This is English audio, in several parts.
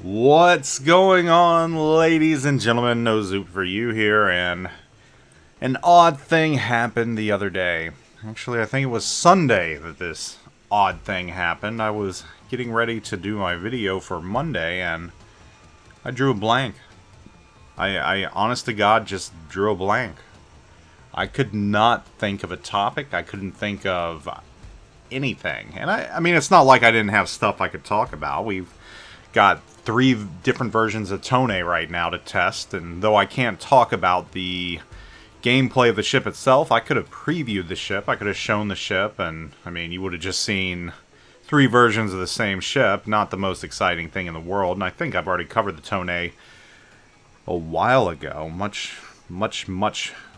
What's going on, ladies and gentlemen? NoZoupForYou here, and an odd thing happened the other day. Actually, I think it was Sunday that this odd thing happened. I was getting ready to do my video for Monday, and I drew a blank. I honest to God, just drew a blank. I could not think of a topic. I couldn't think of anything. And I mean, it's not like I didn't have stuff I could talk about. We've got 3 different versions of Tone right now to test, and though I can't talk about the gameplay of the ship itself, I could have previewed the ship, I could have shown the ship, and I mean, you would have just seen 3 versions of the same ship, not the most exciting thing in the world, and I think I've already covered the Tone a while ago, much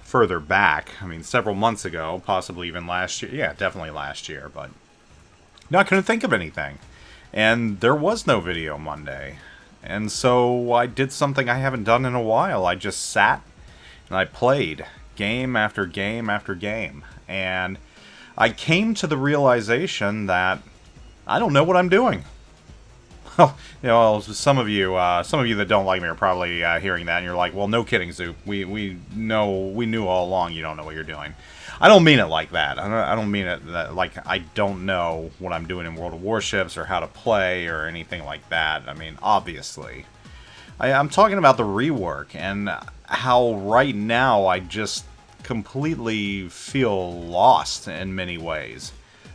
further back. I mean, several months ago, possibly even last year. Yeah, definitely last year, but no, I couldn't think of anything. And there was no video Monday. And so I did something I haven't done in a while. I just sat and I played game after game after game. And I came to the realization that I don't know what I'm doing. Some of you that don't like me are probably hearing that, and you're like, "Well, no kidding, Zoop. We knew all along you don't know what you're doing." I don't mean it like that. I don't mean it like I don't know what I'm doing in World of Warships or how to play or anything like that. I mean, obviously, I'm talking about the rework and how right now I just completely feel lost in many ways.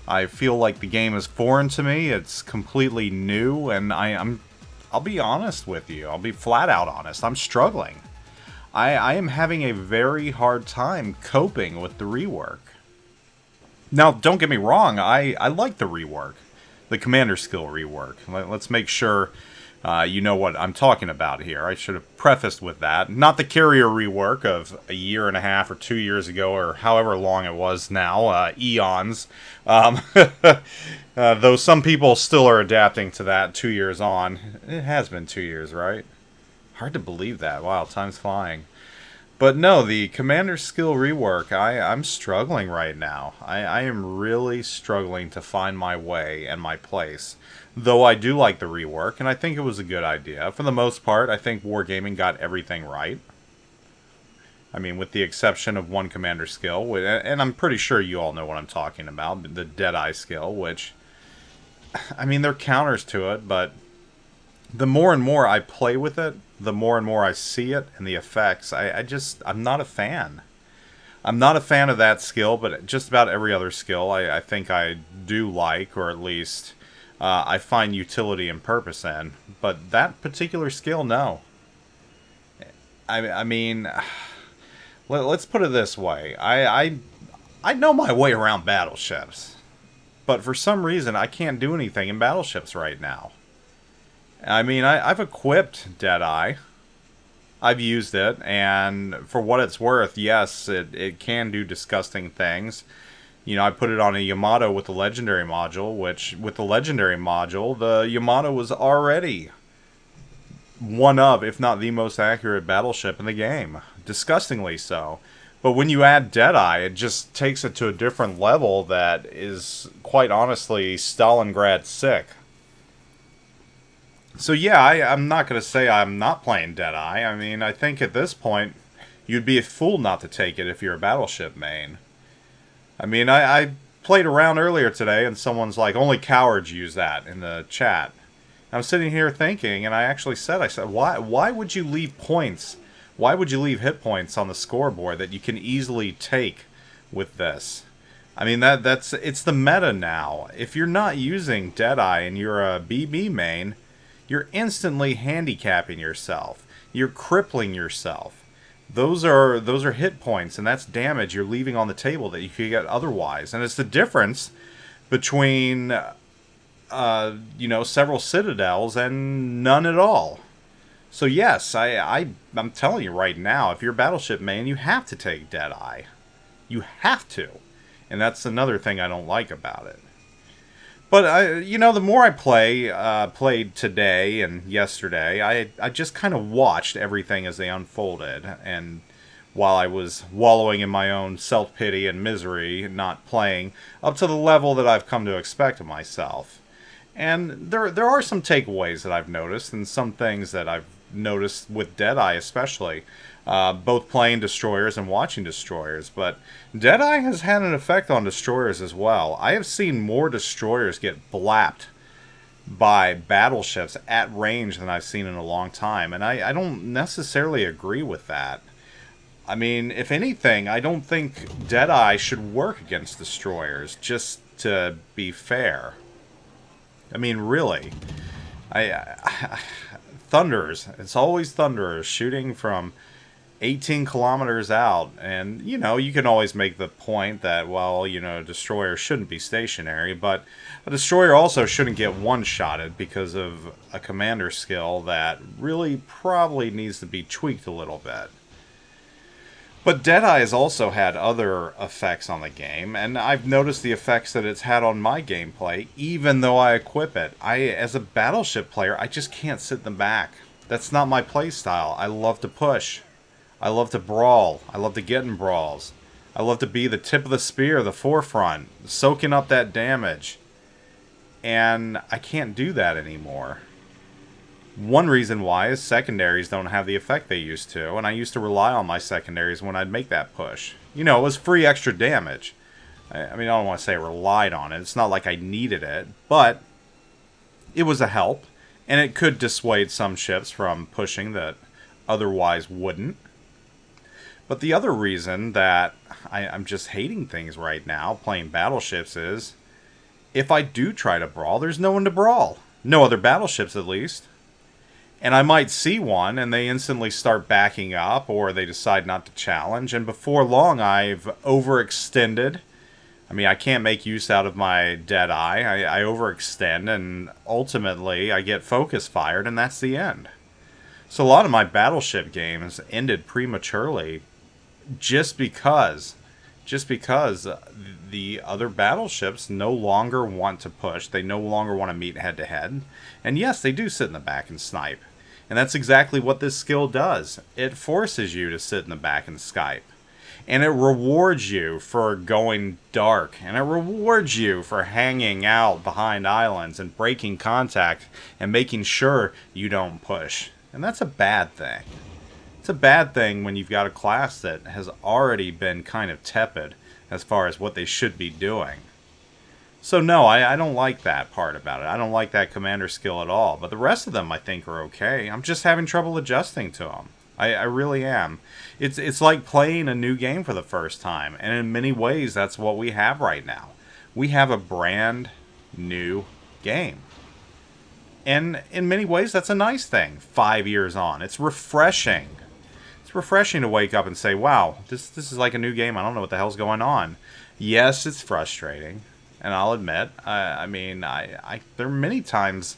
I feel like the game is foreign to me. It's completely new, and I'll be honest with you. I'll be flat out honest. I'm struggling. I am having a very hard time coping with the rework. Now, don't get me wrong. I like the rework. The commander skill rework. Let's make sure you know what I'm talking about here. I should have prefaced with that. Not the carrier rework of a year and a half or 2 years ago, or however long it was now, eons. Though some people still are adapting to that 2 years on. It has been 2 years, right? Hard to believe that. Wow, time's flying. But no, the commander skill rework, I'm struggling right now. I am really struggling to find my way and my place. Though I do like the rework, and I think it was a good idea. For the most part, I think Wargaming got everything right. I mean, with the exception of one commander skill, and I'm pretty sure you all know what I'm talking about, the Deadeye skill, which, I mean, there are counters to it, but the more and more I play with it, the more and more I see it and the effects, I'm not a fan. I'm not a fan of that skill, but just about every other skill I think I do like, or at least I find utility and purpose in. But that particular skill, no. I mean, let's put it this way. I know my way around battleships, but for some reason I can't do anything in battleships right now. I mean, I've equipped Deadeye. I've used it, and for what it's worth, yes, it can do disgusting things. You know, I put it on a Yamato with the Legendary module, which, with the Legendary module, the Yamato was already one of, if not the most accurate battleship in the game. Disgustingly so. But when you add Deadeye, it just takes it to a different level that is, quite honestly, Stalingrad sick. So yeah, I'm not going to say I'm not playing Deadeye. I mean, I think at this point, you'd be a fool not to take it if you're a battleship main. I mean, I played around earlier today, and someone's like, only cowards use that in the chat. I'm sitting here thinking, and I said, why would you leave points? Why would you leave hit points on the scoreboard that you can easily take with this? I mean, it's the meta now. If you're not using Deadeye and you're a BB main, you're instantly handicapping yourself. You're crippling yourself. Those are hit points, and that's damage you're leaving on the table that you could get otherwise. And it's the difference between, several citadels and none at all. So yes, I'm telling you right now, if you're a battleship main, you have to take Deadeye. You have to. And that's another thing I don't like about it. But, the more I played today and yesterday, I just kind of watched everything as they unfolded. And while I was wallowing in my own self-pity and misery, not playing up to the level that I've come to expect of myself. And there are some takeaways that I've noticed, and some things that I've noticed with Deadeye especially, both playing destroyers and watching destroyers. But Deadeye has had an effect on destroyers as well. I have seen more destroyers get blapped by battleships at range than I've seen in a long time, and I don't necessarily agree with that. I mean, if anything, I don't think Deadeye should work against destroyers, just to be fair. I mean, really. Thunderers. It's always Thunderers shooting from 18 kilometers out. And, you know, you can always make the point that, well, you know, a destroyer shouldn't be stationary. But a destroyer also shouldn't get one-shotted because of a commander skill that really probably needs to be tweaked a little bit. But Deadeye has also had other effects on the game, and I've noticed the effects that it's had on my gameplay, even though I equip it. As a battleship player, I just can't sit in the back. That's not my playstyle. I love to push. I love to brawl. I love to get in brawls. I love to be the tip of the spear, the forefront, soaking up that damage. And I can't do that anymore. One reason why is secondaries don't have the effect they used to, and I used to rely on my secondaries when I'd make that push. You know, it was free extra damage. I mean, I don't want to say I relied on it. It's not like I needed it, but it was a help, and it could dissuade some ships from pushing that otherwise wouldn't. But the other reason that I'm just hating things right now, playing battleships, is if I do try to brawl, there's no one to brawl. No other battleships, at least. And I might see one, and they instantly start backing up, or they decide not to challenge, and before long I've overextended. I mean, I can't make use out of my Deadeye. I overextend, and ultimately I get focus fired, and that's the end. So a lot of my battleship games ended prematurely just because the other battleships no longer want to push. They no longer want to meet head-to-head. And yes, they do sit in the back and snipe. And that's exactly what this skill does. It forces you to sit in the back and snipe. And it rewards you for going dark. And it rewards you for hanging out behind islands and breaking contact and making sure you don't push. And that's a bad thing. It's a bad thing when you've got a class that has already been kind of tepid as far as what they should be doing. So no, I don't like that part about it. I don't like that commander skill at all. But the rest of them I think are okay. I'm just having trouble adjusting to them. I really am. It's like playing a new game for the first time. And in many ways, that's what we have right now. We have a brand new game. And in many ways, that's a nice thing. 5 years on. It's refreshing. It's refreshing to wake up and say, wow, this is like a new game. I don't know what the hell's going on. Yes, it's frustrating. And I'll admit, I mean, there are many times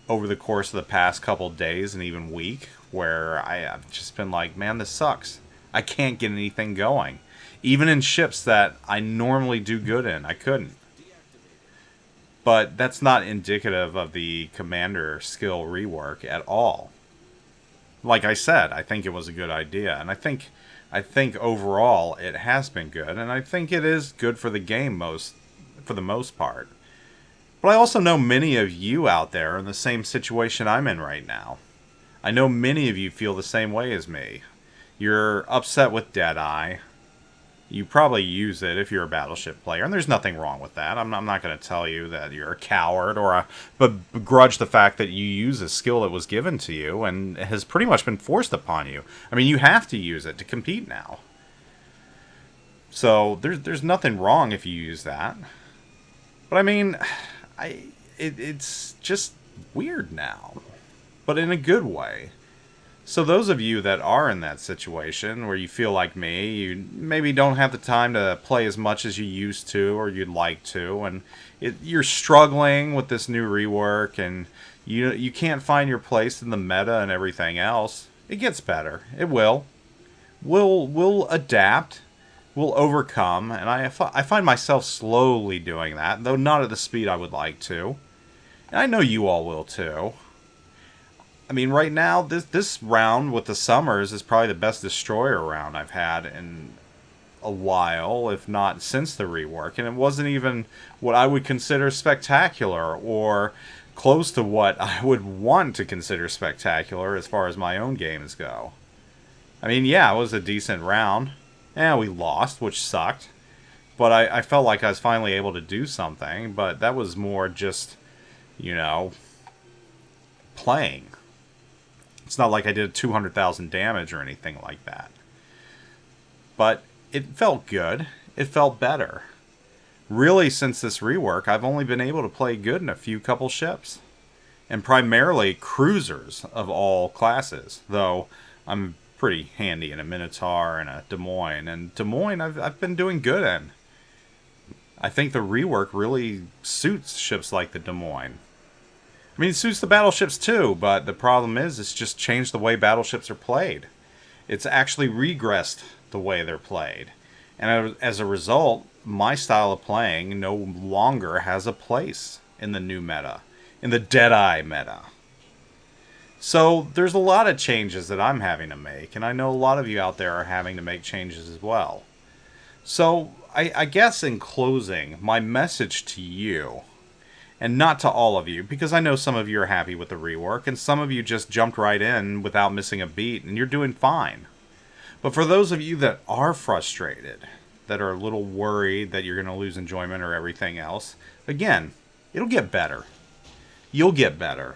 over the course of the past couple days and even week where I've just been like, man, this sucks. I can't get anything going. Even in ships that I normally do good in, I couldn't. But that's not indicative of the commander skill rework at all. Like I said, I think it was a good idea. And I think overall it has been good. And I think it is good for the game for the most part. But I also know many of you out there are in the same situation I'm in right now. I know many of you feel the same way as me. You're upset with Deadeye. You probably use it if you're a battleship player, and there's nothing wrong with that. I'm not going to tell you that you're a coward or begrudge the fact that you use a skill that was given to you and has pretty much been forced upon you. I mean, you have to use it to compete now. So there's nothing wrong if you use that. But I mean, it's just weird now, but in a good way. So those of you that are in that situation where you feel like me, you maybe don't have the time to play as much as you used to or you'd like to, and you're struggling with this new rework, and you can't find your place in the meta and everything else. It gets better. It will. We'll adapt. We'll overcome, and I find myself slowly doing that, though not at the speed I would like to. And I know you all will too. I mean, right now, this round with the Summers is probably the best destroyer round I've had in a while, if not since the rework, and it wasn't even what I would consider spectacular or close to what I would want to consider spectacular as far as my own games go. I mean, yeah, it was a decent round. Yeah, we lost, which sucked. But I felt like I was finally able to do something, but that was more just, you know, playing. It's not like I did 200,000 damage or anything like that. But it felt good. It felt better. Really, since this rework, I've only been able to play good in a few couple ships. And primarily cruisers of all classes. Though, I'm pretty handy in a Minotaur and a Des Moines. And Des Moines, I've been doing good in. I think the rework really suits ships like the Des Moines. I mean, it suits the battleships too, but the problem is it's just changed the way battleships are played. It's actually regressed the way they're played. And as a result, my style of playing no longer has a place in the new meta, in the Deadeye meta. So there's a lot of changes that I'm having to make, and I know a lot of you out there are having to make changes as well. So I guess in closing, my message to you, and not to all of you, because I know some of you are happy with the rework, and some of you just jumped right in without missing a beat, and you're doing fine. But for those of you that are frustrated, that are a little worried that you're going to lose enjoyment or everything else, again, it'll get better. You'll get better.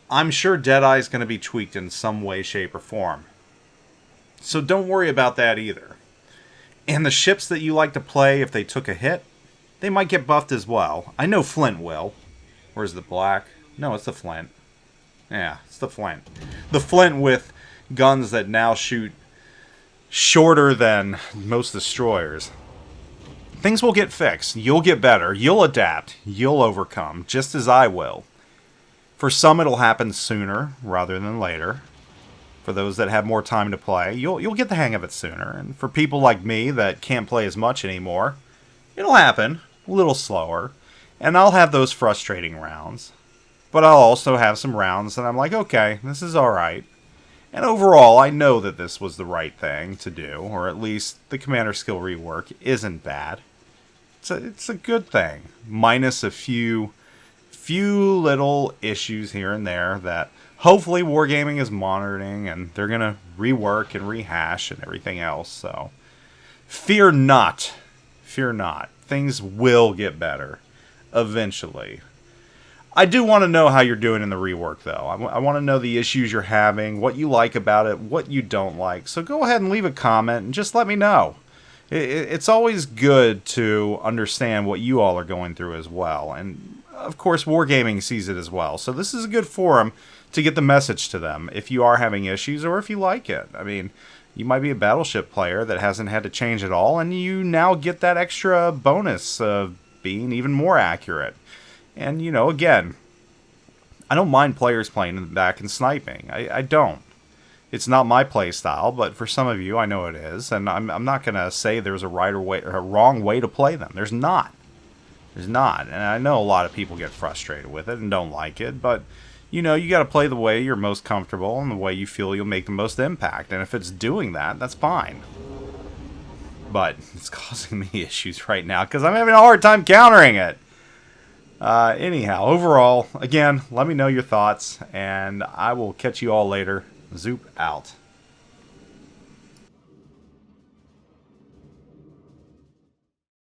I'm sure Deadeye is going to be tweaked in some way, shape, or form. So don't worry about that either. And the ships that you like to play, if they took a hit, they might get buffed as well. I know Flint will. Or is it Black? No, it's the Flint. Yeah, it's the Flint. The Flint with guns that now shoot shorter than most destroyers. Things will get fixed. You'll get better. You'll adapt. You'll overcome, just as I will. For some, it'll happen sooner rather than later. For those that have more time to play, you'll get the hang of it sooner. And for people like me that can't play as much anymore, it'll happen a little slower. And I'll have those frustrating rounds. But I'll also have some rounds that I'm like, okay, this is alright. And overall, I know that this was the right thing to do. Or at least the commander skill rework isn't bad. It's a good thing. Minus a few little issues here and there that hopefully Wargaming is monitoring, and they're going to rework and rehash and everything else. So fear not. Fear not. Things will get better eventually. I do want to know how you're doing in the rework, though. I want to know the issues you're having, what you like about it, what you don't like. So go ahead and leave a comment and just let me know. It's always good to understand what you all are going through as well. And, of course, Wargaming sees it as well. So this is a good forum to get the message to them if you are having issues or if you like it. I mean, you might be a Battleship player that hasn't had to change at all, and you now get that extra bonus of being even more accurate. And, you know, again, I don't mind players playing back and sniping. I don't. It's not my play style, but for some of you, I know it is. And I'm not going to say there's a right or a wrong way to play them. There's not. There's not. And I know a lot of people get frustrated with it and don't like it. But, you know, you got to play the way you're most comfortable and the way you feel you'll make the most impact. And if it's doing that, that's fine. But it's causing me issues right now because I'm having a hard time countering it. Anyhow, overall, again, let me know your thoughts, and I will catch you all later. Zoop out.